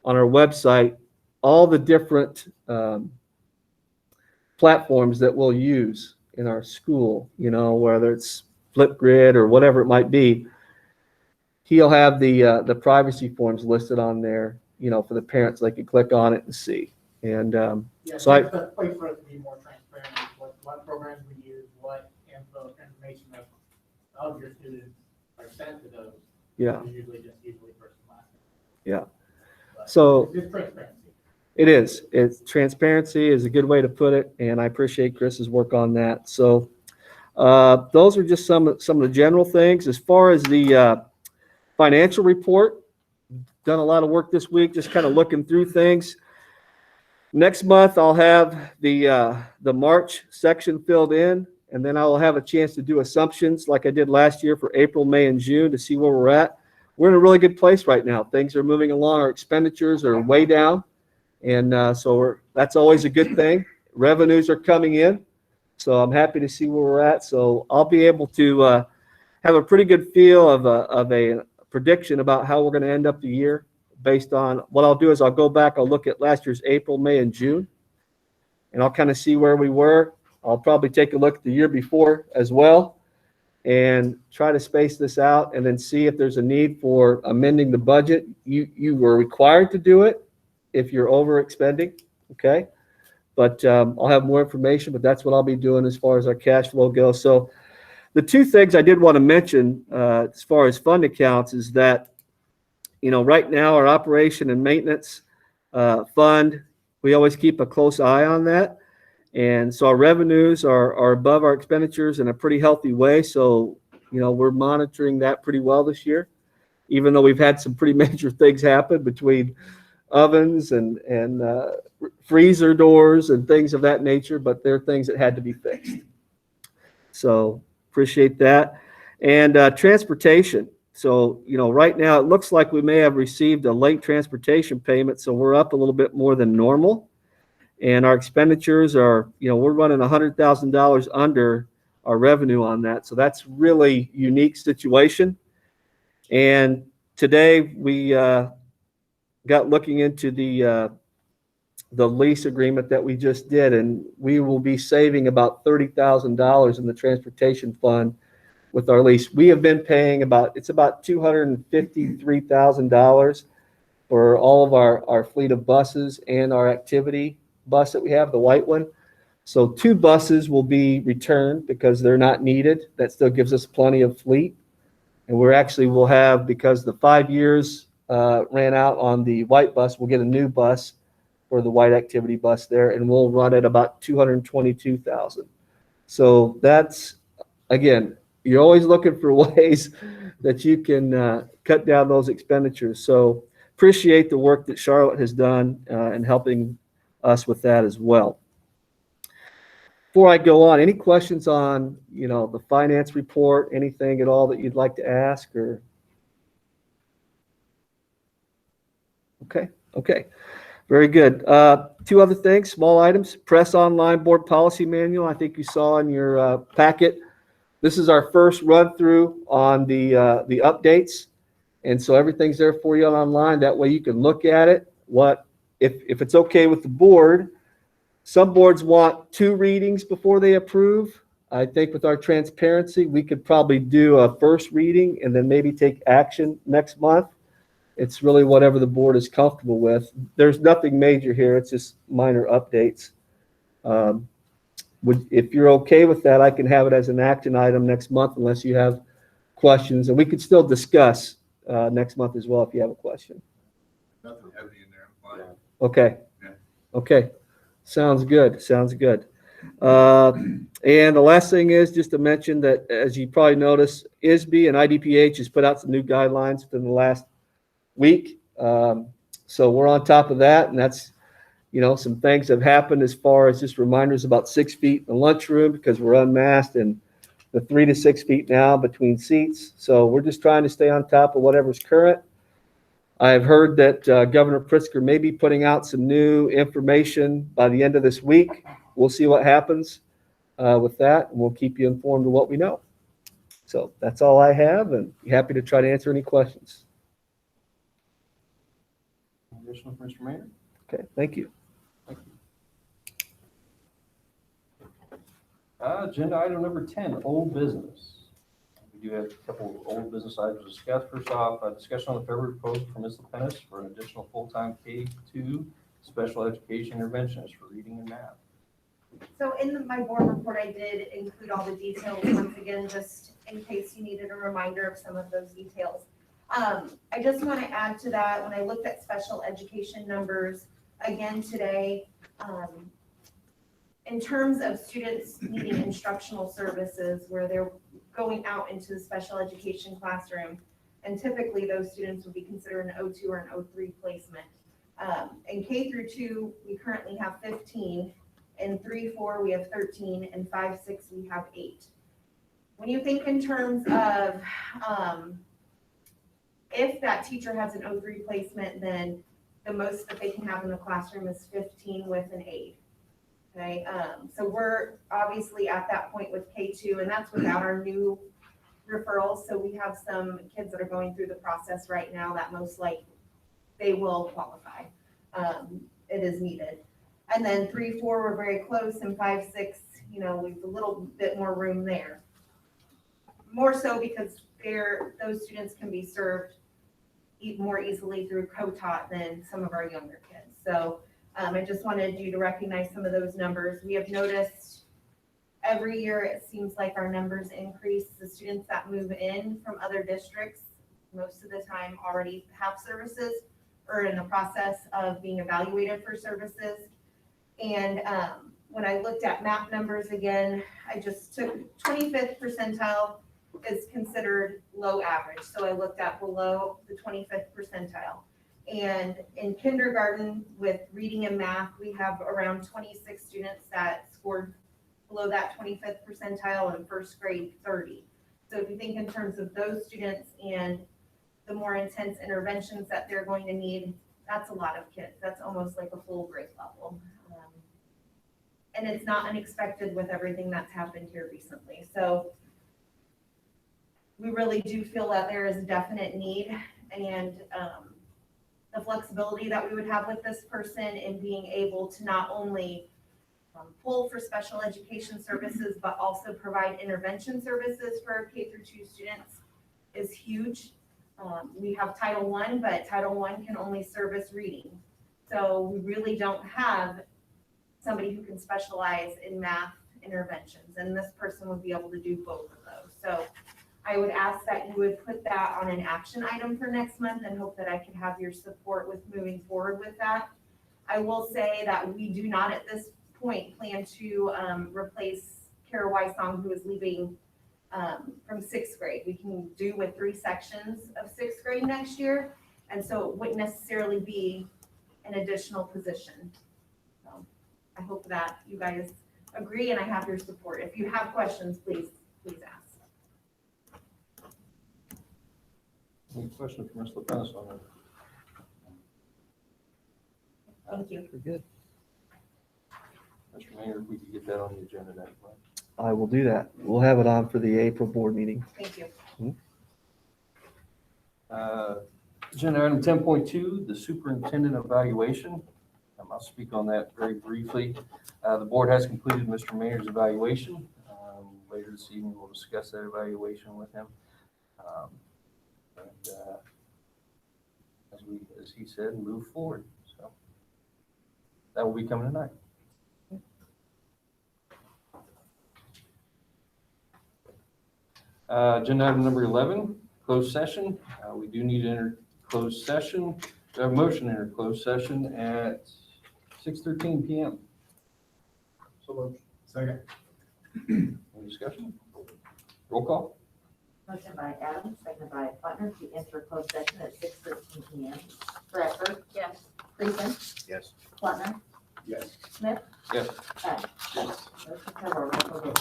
on our website, all the different platforms that we'll use in our school, you know, whether it's Flipgrid or whatever it might be, he'll have the privacy forms listed on there, you know, for the parents. They can click on it and see. And So it's a place for us to be more transparent with what programs we use, what information of your students are sent to those. yeah, Usually just first and last. yeah. But So it's transparency. it is. It's transparency is a good way to put it, and I appreciate Chris's work on that. So those are just some of the general things. As far as the financial report, done a lot of work this week, just kind of looking through things. Next month, I'll have the March section filled in, and then I'll have a chance to do assumptions like I did last year for April, May, and June to see where we're at. We're in a really good place right now. Things are moving along. Our expenditures are way down, and so that's always a good thing. Revenues are coming in, so I'm happy to see where we're at. So I'll be able to have a pretty good feel of a prediction about how we're going to end up the year. Based on what I'll do is I'll go back, I'll look at last year's April, May, and June, and I'll kind of see where we were. I'll probably take a look at the year before as well and try to space this out and then see if there's a need for amending the budget. You were required to do it if you're over expending, okay? But I'll have more information, but that's what I'll be doing as far as our cash flow goes. So the two things I did want to mention as far as fund accounts is that, right now our operation and maintenance fund, we always keep a close eye on that. And so our revenues are above our expenditures in a pretty healthy way. So, we're monitoring that pretty well this year, even though we've had some pretty major things happen between ovens and freezer doors and things of that nature, but they're things that had to be fixed. So appreciate that. And transportation. So, right now it looks like we may have received a late transportation payment. So we're up a little bit more than normal. And our expenditures are, we're running $100,000 under our revenue on that. So that's really unique situation. And today we got looking into the lease agreement that we just did, and we will be saving about $30,000 in the transportation fund with our lease. We have been paying about $253,000 for all of our fleet of buses and our activity bus that we have, the white one. So 2 buses will be returned because they're not needed. That still gives us plenty of fleet. And we'll have, because the 5 years ran out on the white bus, we'll get a new bus for the white activity bus there, and we'll run at about $222,000. So that's, again, you're always looking for ways that you can cut down those expenditures. So appreciate the work that Charlotte has done in helping us with that as well. Before I go on, any questions on, the finance report, anything at all that you'd like to ask or? Okay. Very good. 2 other things, small items. Press Online Board Policy Manual. I think you saw in your packet. This is our first run through on the updates. And so everything's there for you online. That way you can look at it. If it's okay with the board, some boards want 2 readings before they approve. I think with our transparency, we could probably do a first reading and then maybe take action next month. It's really whatever the board is comfortable with. There's nothing major here. It's just minor updates. If you're okay with that, I can have it as an action item next month unless you have questions. And we could still discuss next month as well if you have a question. Nothing heavy in there. I'm fine. Okay. Yeah. Okay. Sounds good. And the last thing is just to mention that, as you probably noticed, ISB and IDPH has put out some new guidelines within the last week. So we're on top of that, and that's, some things have happened as far as just reminders about 6 feet in the lunchroom because we're unmasked, and the 3 to 6 feet now between seats. So we're just trying to stay on top of whatever's current. I've heard that Governor Pritzker may be putting out some new information by the end of this week. We'll see what happens with that, and we'll keep you informed of what we know. So that's all I have, and happy to try to answer any questions. Additional from Mr. Mayor? Okay, thank you. Agenda item number 10, old business. We do have a couple of old business items to discuss. First off, a discussion on the February proposal from Ms. Lepenis for an additional full-time K-2 special education interventionist for reading and math. So in my board report, I did include all the details once again, just in case you needed a reminder of some of those details. I just want to add to that, when I looked at special education numbers again today, in terms of students needing instructional services where they're going out into the special education classroom, and typically those students would be considered an O2 or an O3 placement. In K through 2, we currently have 15. In 3-4, we have 13. In 5-6, we have 8. When you think in terms of if that teacher has an O3 placement, then the most that they can have in the classroom is 15 with an aide. Okay, so we're obviously at that point with K2, and that's without our new referrals. So we have some kids that are going through the process right now that most likely they will qualify. It is needed. And then 3, 4 were very close, and 5, 6, you know, we've a little bit more room there. More so because those students can be served more easily through co-taught than some of our younger kids. So I just wanted you to recognize some of those numbers. We have noticed every year it seems like our numbers increase. The students that move in from other districts, most of the time already have services or in the process of being evaluated for services. And when I looked at MAP numbers again, I just took 25th percentile is considered low average. So I looked at below the 25th percentile. And in kindergarten with reading and math, we have around 26 students that scored below that 25th percentile, and first grade 30. So if you think in terms of those students and the more intense interventions that they're going to need, that's a lot of kids. That's almost like a full grade level. And it's not unexpected with everything that's happened here recently. So we really do feel that there is a definite need, and the flexibility that we would have with this person in being able to not only pull for special education services, but also provide intervention services for our K through 2 students is huge. We have Title I, but Title I can only service reading. So we really don't have somebody who can specialize in math interventions, and this person would be able to do both of those. So I would ask that you would put that on an action item for next month, and hope that I can have your support with moving forward with that. I will say that we do not at this point plan to replace Kara Wysong, who is leaving from 6th grade. We can do with 3 sections of 6th grade next year, and so it wouldn't necessarily be an additional position. So I hope that you guys agree, and I have your support. If you have questions, please ask. Any questions for Ms. LaPennis on that? Thank you. We're good. Mr. Mayor, if we could get that on the agenda next month. I will do that. We'll have it on for the April board meeting. Thank you. Agenda item 10.2, the superintendent evaluation. I'll speak on that very briefly. The board has completed Mr. Mayor's evaluation. Later this evening, we'll discuss that evaluation with him. As he said, move forward. So that will be coming tonight. Agenda item number 11, closed session. We do need to enter closed session. We have a motion to enter closed session at 6:13 p.m. So moved. Second. Any discussion? Roll call. Motion by Adams, seconded by Plattner to enter closed session at 6:13 p.m. Bradford? Yes. Friesen? Yes. Plattner? Yes. Smith? Yes. Aye. Yes. Motion carried. Roll call vote.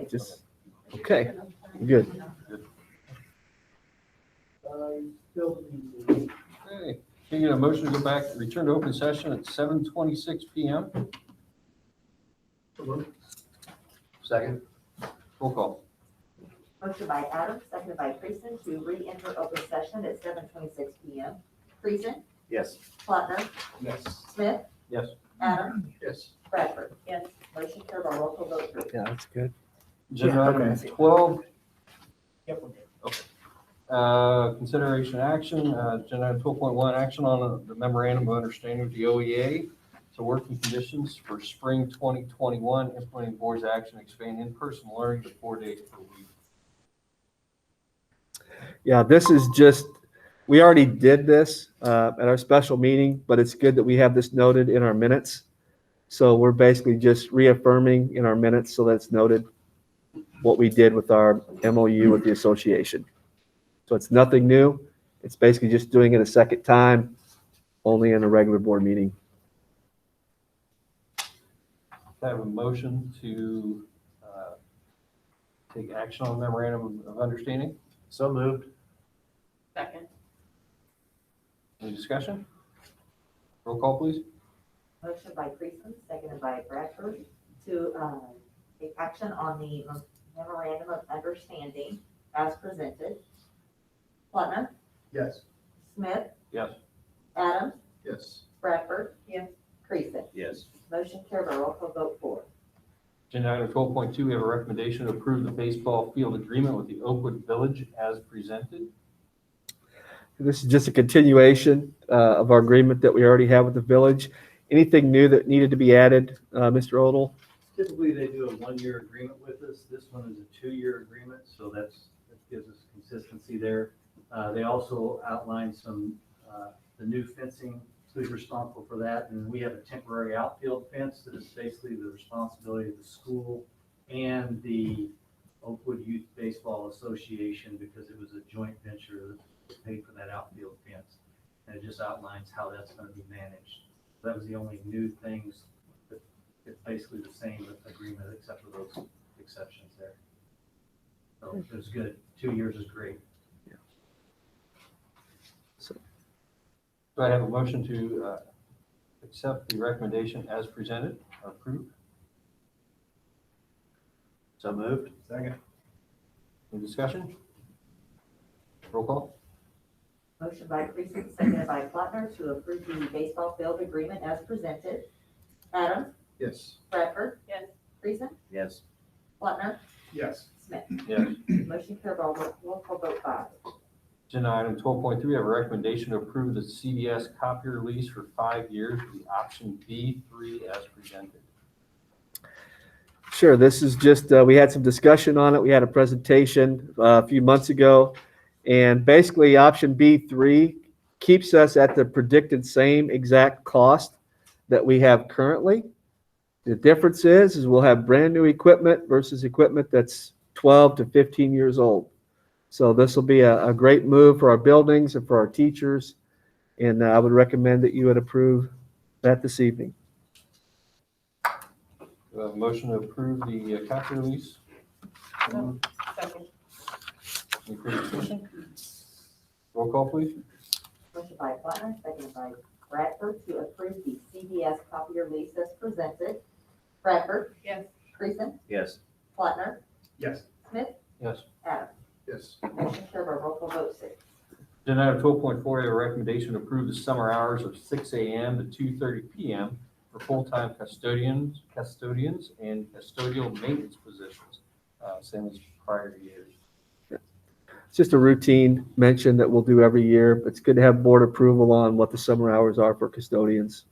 Just, okay, good. Okay, can you get a motion to go back, return to open session at 7:26 PM? Second. Roll call. Motion by Adams, seconded by Creason to re-enter open session at 7:26 PM. Creason, Yes. Plattner, Yes. Smith, Yes. Adams, Yes. Bradford. Yes. Motion carried by roll call vote 3. Yeah, that's good. Agenda Yeah, item okay. 12, Yep, we're good. consideration action, agenda item 12.1, action on the memorandum of understanding with the OEA. So working conditions for spring 2021, implementing board's action, expanding in-person learning to 4 days per week. Yeah, this is just, we already did this at our special meeting, but it's good that we have this noted in our minutes. So we're basically just reaffirming in our minutes so that it's noted what we did with our MOU with the association. So it's nothing new. It's basically just doing it a second time, only in a regular board meeting. I have a motion to take action on memorandum of understanding. So moved. Second. Any discussion? Roll call, please. Motion by Creason, seconded by Bradford to take action on the memorandum of understanding as presented. Plattner, Yes. Smith, Yes. Adams, Yes. Bradford. Yes. Creason. Yes. Motion carried by roll call vote 4. Agenda item 12.2, we have a recommendation to approve the baseball field agreement with the Oakwood Village as presented. This is just a continuation of our agreement that we already have with the village. Anything new that needed to be added, Mr. Odell? Typically, they do a 1-year agreement with us. This one is a 2-year agreement, so that gives us consistency there. They also outlined some, the new fencing, who's responsible for that, and we have a temporary outfield fence that is basically the responsibility of the school and the Oakwood Youth Baseball Association, because it was a joint venture that paid for that outfield fence. And it just outlines how that's gonna be managed. That was the only new things, that it's basically the same agreement except for those exceptions there. So it was good. 2 years is great. Do I have a motion to accept the recommendation as presented or approved? So moved. Second. Any discussion? Roll call. Motion by Creason, seconded by Plattner to approve the baseball field agreement as presented. Adams, Yes. Bradford. Yes. Creason, Yes. Plattner, Yes. Smith. Yes. Motion carried by roll call vote 5. Agenda item 12.3, we have a recommendation to approve the CVS copier lease for 5 years, the option B3 as presented. Sure, this is just, we had some discussion on it. We had a presentation a few months ago. And basically, option B3 keeps us at the predicted same exact cost that we have currently. The difference is we'll have brand new equipment versus equipment that's 12 to 15 years old. So this will be a great move for our buildings and for our teachers. And I would recommend that you would approve that this evening. Do I have a motion to approve the copier lease? Second. Any further discussion? Roll call, please. Motion by Plattner, seconded by Bradford to approve the CVS copier lease as presented. Bradford. Yes. Creason, Yes. Plattner, Yes. Smith, Yes. Adams. Yes. Motion carried by roll call vote 6. Agenda item 12.4, we have a recommendation to approve the summer hours of 6 a.m. to 2:30 p.m. for full-time custodians and custodial maintenance positions, same as prior years. It's just a routine mention that we'll do every year. But it's good to have board approval on what the summer hours are for custodians.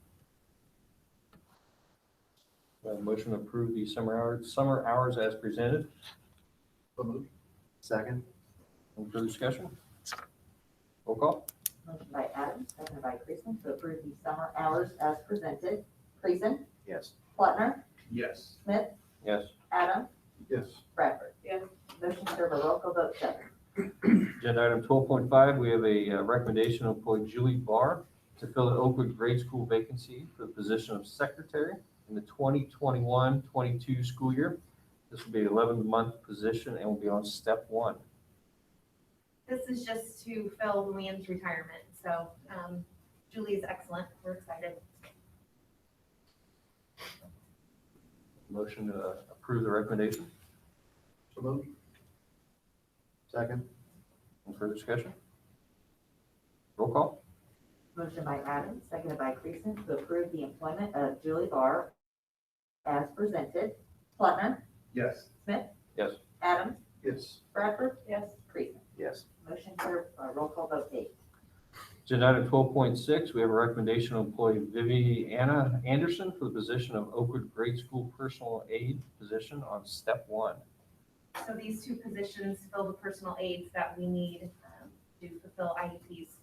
Do I have a motion to approve the summer hours as presented. So moved. Second. Any further discussion? Roll call. Motion by Adams, seconded by Creason to approve the summer hours as presented. Creason, Yes. Plattner, Yes. Smith, Yes. Adams, Yes. Bradford. Yes. Motion carried by roll call vote 7. Agenda item 12.5, we have a recommendation to employ Julie Barr to fill an Oakwood grade school vacancy for the position of secretary in the 2021-22 school year. This will be an 11-month position and will be on step 1. This is just to fill Luann's retirement, so Julie's excellent, we're excited. Motion to approve the recommendation. So moved. Second. Any further discussion? Roll call. Motion by Adams, seconded by Creason, to approve the employment of Julie Barr as presented. Plattner, Yes. Smith, Yes. Adams, Yes. Bradford, Yes. Creason. Yes. Motion carried, roll call vote, Dave. Agenda item 12.6, we have a recommendation to employ Viviana Anderson for the position of Oakwood Grade School Personal Aide position on step 1. So these two positions fill the personal aides that we need to fulfill IEPs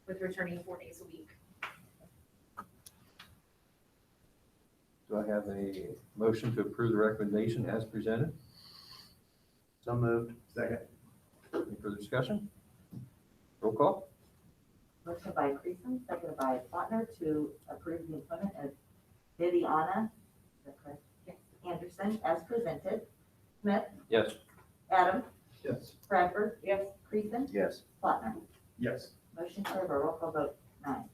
with returning 4 days a week. Do I have a motion to approve the recommendation as presented? So moved. Second. Any further discussion? Roll call. Motion by Creason, seconded by Plattner, to approve the employment of Viviana, is that correct? Yes. Anderson as presented. Smith, Yes. Adams, Yes. Bradford. Yes. Creason, Yes. Plattner. Yes. Motion carried, roll call vote, 9.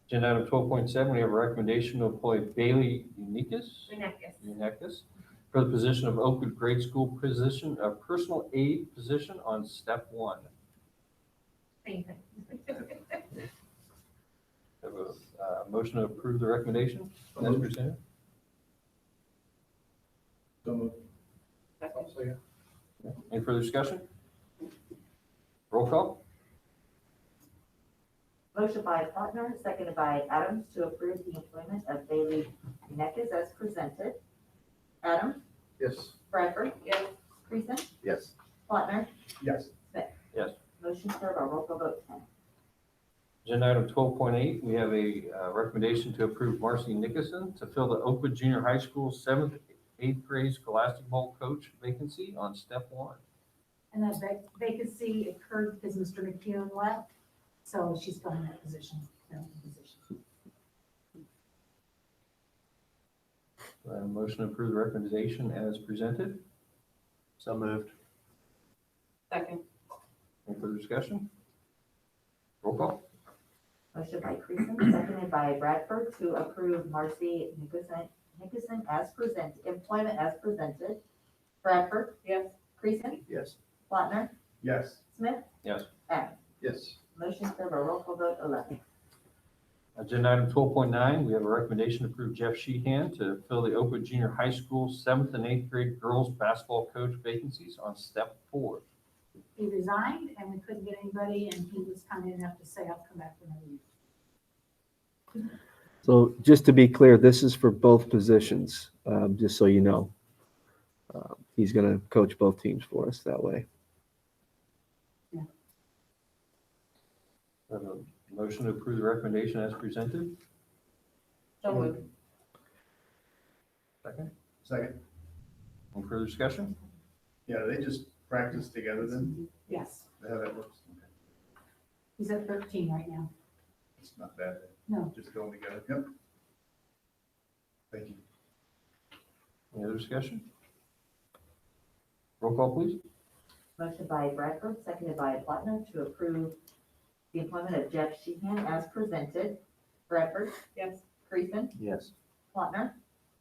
Agenda item 12.7, we have a recommendation to employ Bailey Unekis for the position of Oakwood Grade School position, a personal aide position on step 1. Same thing. Have a motion to approve the recommendation as presented? So moved. Any further discussion? Roll call. Motion by Plattner, seconded by Adams, to approve the employment of Bailey Unekis as presented. Adams, Yes. Bradford. Yes. Creason, Yes. Plattner. Yes. Smith. Yes. Motion carried, roll call vote, 10. Agenda item 12.8, we have a recommendation to approve Marcy Nickerson to fill the Oakwood Junior High School 7th, 8th grade scholastic ball coach vacancy on step 1. And that vacancy occurred because Mr. McKeon left, so she's filling that position. Motion to approve the recommendation as presented. So moved. Second. Any further discussion? Roll call. Motion by Creason, seconded by Bradford, to approve Marcy Nickerson as presented, employment as presented. Bradford. Yes. Creason, Yes. Plattner, Yes. Smith. Yes. Adams. Yes. Motion carried, roll call vote, 11. Agenda item 12.9, we have a recommendation to approve Jeff Sheehan to fill the Oakwood Junior High School 7th and 8th grade girls basketball coach vacancies on step 4. He resigned and we couldn't get anybody, and he was kind enough to say, I'll come back for another year. So just to be clear, this is for both positions, just so you know. He's going to coach both teams for us that way. Have a motion to approve the recommendation as presented. So moved. Second. Second. Any further discussion? Yeah, they just practice together then? Yes, How that works? Okay. he's at 13 right now. It's not bad. No. Just going together. Yep. Thank you. Any other discussion? Roll call, please. Motion by Bradford, seconded by Plattner, to approve the employment of Jeff Sheehan as presented. Bradford. Yes. Creason, Yes. Plattner,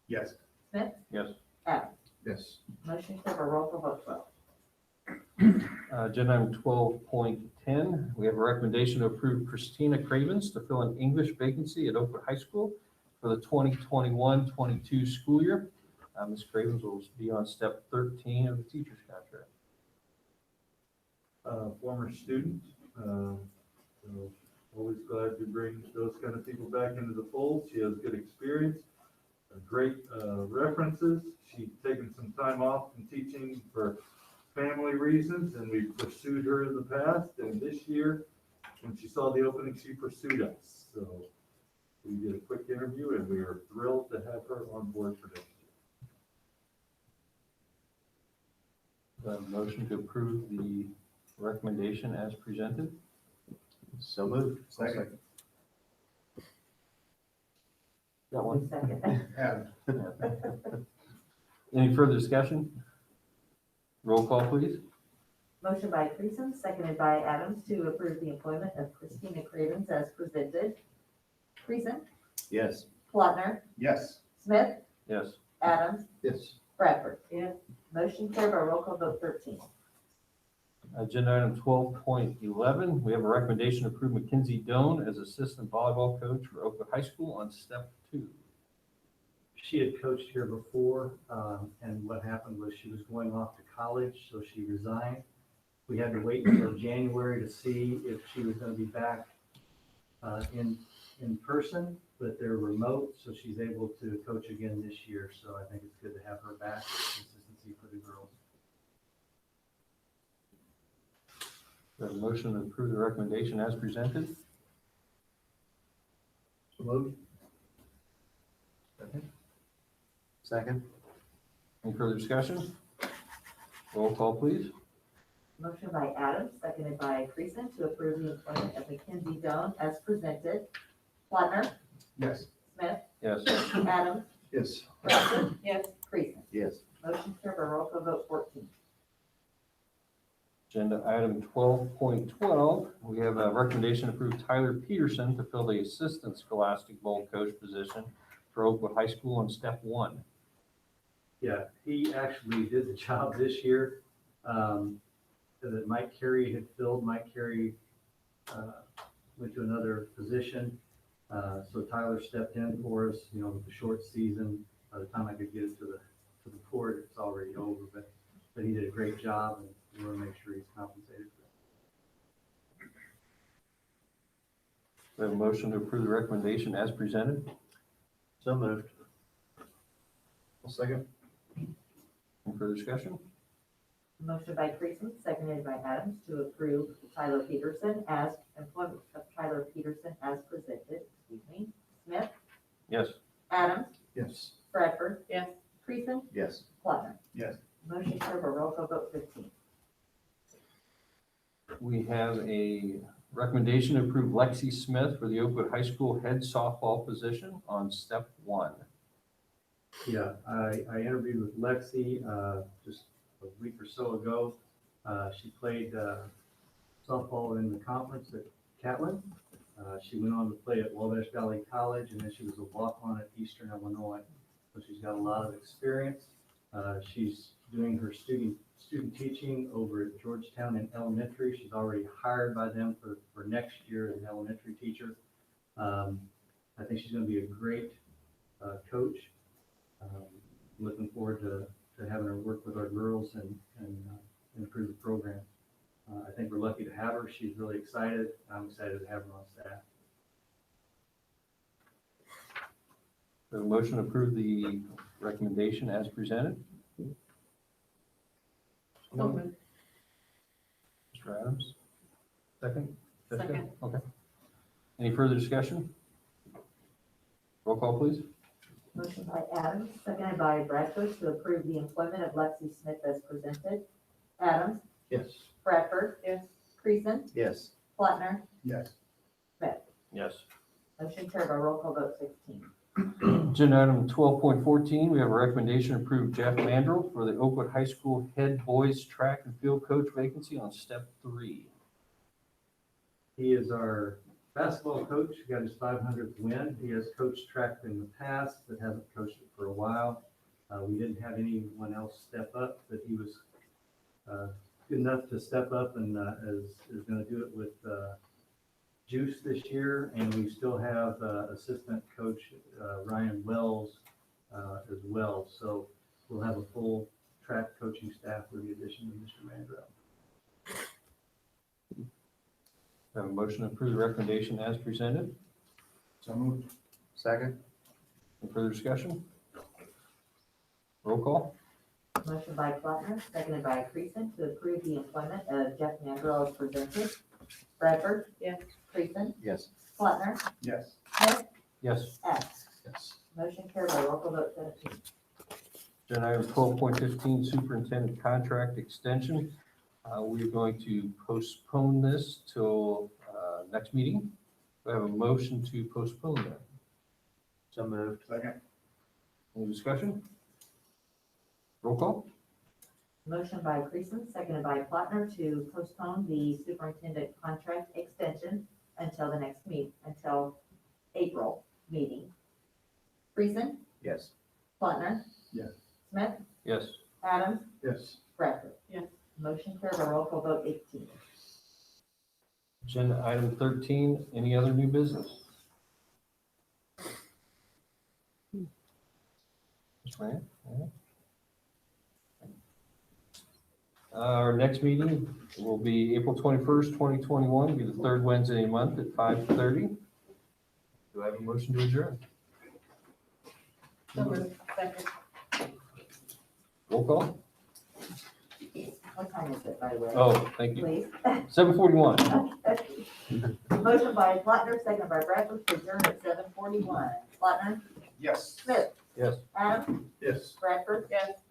Yes. Smith. Yes. Adams. Yes. Motion carried, roll call vote, 12. Agenda item 12.10, we have a recommendation to approve Christina Cravens to fill an English vacancy at Oakwood High School for the 2021-22 school year. Ms. Cravens will be on step 13 of the teacher's contract. Former student, so always glad to bring those kind of people back into the fold. She has good experience, great references. She's taken some time off from teaching for family reasons, and we pursued her in the past, and this year, when she saw the opening, she pursued us. So we did a quick interview, and we are thrilled to have her on board for next year. Motion to approve the recommendation as presented. So moved. Second. Got one? Second. Adam. Any further discussion? Roll call, please. Motion by Creason, seconded by Adams to approve the employment of Christina Cravens as presented. Creason, Yes. Plattner, Yes. Smith, Yes. Adams, Yes. Bradford. Yes. Motion carried by roll call vote 13. Agenda item 12.11, we have a recommendation to approve Mackenzie Doan as assistant volleyball coach for Oakwood High School on step 2. She had coached here before, and what happened was she was going off to college, so she resigned. We had to wait until January to see if she was gonna be back in person, but they're remote, so she's able to coach again this year. So I think it's good to have her back, consistency for the girls. We have a motion to approve the recommendation as presented. Moved. Second. Any further discussion? Roll call, please. Motion by Adams, seconded by Creason to approve the employment of Mackenzie Doan as presented. Plattner, Yes. Smith, Yes. Adams, Yes. Bradford. Yes. Creason. Yes. Motion carried by roll call vote 14. Agenda item 12.12, we have a recommendation to approve Tyler Peterson to fill the assistant scholastic bowl coach position for Oakwood High School on step 1. Yeah, he actually did the job this year, that Mike Carey had filled. Mike Carey went to another position. So Tyler stepped in for us, with the short season. By the time I could get it to the court, it's already over, but he did a great job, and we want to make sure he's compensated for We have a motion to approve the recommendation as presented. So moved. Second. Any further discussion? Motion by Creason, seconded by Adams to approve Tyler Peterson as employment of Tyler Peterson as presented. Smith, Yes. Adams, Yes. Bradford. Yes. Creason, Yes. Plattner. Yes. Motion carried by roll call vote 15. We have a recommendation to approve Lexi Smith for the Oakwood High School head softball position on step 1. Yeah, I interviewed with Lexi just a week or so ago. She played softball in the conference at Catlin. She went on to play at Wabash Valley College, and then she was a walk-on at Eastern Illinois. So she's got a lot of experience. She's doing her student teaching over at Georgetown in elementary. She's already hired by them for next year as an elementary teacher. I think she's going to be a great coach. Looking forward to having her work with our girls and improve the program. I think we're lucky to have her. She's really excited. I'm excited to have her on staff. We have a motion to approve the recommendation as presented. Movement. Mr. Adams? Second? Jessica? Second. Okay. Any further discussion? Roll call, please. Motion by Adams, seconded by Bradford to approve the employment of Lexi Smith as presented. Adams, Yes. Bradford. Yes. Creason, Yes. Plattner, Yes. Smith. Yes. Motion carried by roll call vote 16. Agenda item 12.14, we have a recommendation to approve Jeff Mandrell for the Oakwood High School head boys track and field coach vacancy on step 3. He is our basketball coach. He got his 500th win. He has coached track in the past, but hasn't coached it for a while. We didn't have anyone else step up, but he was good enough to step up and is going to do it with Juice this year. And we still have assistant coach Ryan Wells as well. So we'll have a full track coaching staff with the addition of Mr. Mandrell. We have a motion to approve the recommendation as presented. So moved. Second. Any further discussion? Roll call. Motion by Plattner, seconded by Creason to approve the employment of Jeff Mandrell as presented. Bradford. Yes. Creason, Yes. Plattner, Yes. Smith, Yes. Adams. Yes. Motion carried by roll call vote 17. Agenda item 12.15, superintendent contract extension. We're going to postpone this till next meeting. We have a motion to postpone that. So moved. Second. Any discussion? Roll call? Motion by Creason, seconded by Plattner to postpone the superintendent contract extension until the next until April meeting. Creason, Yes. Plattner. Yes. Smith, Yes. Adams, Yes. Bradford. Yes. Motion carried by roll call vote 18. Agenda item 13, any other new business? Ms. Rand? Our next meeting will be April 21st, 2021, will be the third Wednesday of the month at 5:30. Do I have a motion to adjourn? So moved. Second. Roll call? What time is it, by the way? Oh, thank you. Please. 7:41. Motion by Plattner, seconded by Bradford to adjourn at 7:41. Plattner, Yes. Smith, Yes. Adams, Yes. Bradford, Yes.